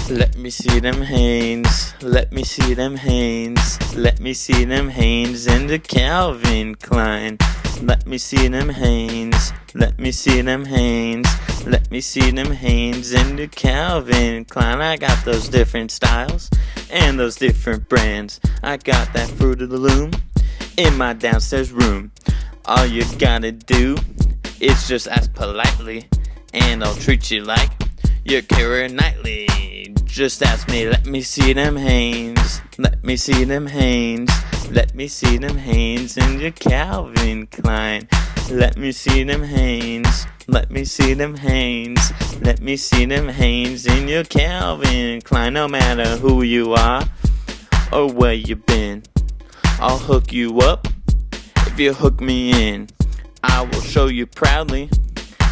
Let me see them Hanes, let me see them Hanes, let me see them Hanes and the Calvin Klein. Let me see them Hanes, let me see them Hanes, let me see them Hanes and the Calvin Klein. I got those different styles and those different brands. I got that Fruit of the Loom in my downstairs room. All you gotta do is just ask politely, and I'll treat you like you're Keira Knightley. Just ask me, let me see them Hanes, let me see them Hanes, let me see them Hanes and your Calvin Klein. Let me see them Hanes, let me see them Hanes, let me see them Hanes and your Calvin Klein. No matter who you are or where you been, I'll hook you up if you hook me in. I will show you proudly,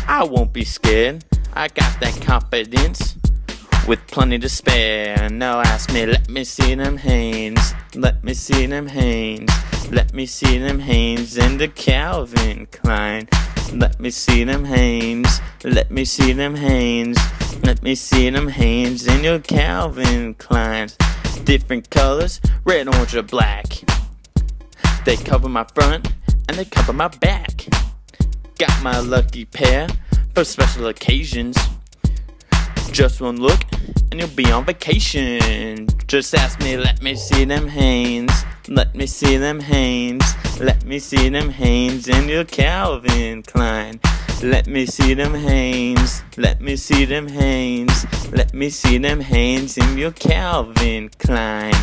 I won't be scared. I got that confidence with plenty to spare. Now ask me, let me see them Hanes, let me see them Hanes, let me see them Hanes and the Calvin Klein. Let me see them Hanes, let me see them Hanes, let me see them Hanes and your Calvin Kleins. Different colors, red, orange, or black. They cover my front and they cover my back. Got my lucky pair for special occasions. Just one look and you'll be on vacation. Just ask me, let me see them Hanes, let me see them Hanes, let me see them Hanes and your Calvin Klein. Let me see them Hanes, let me see them Hanes, let me see them Hanes and your Calvin Klein.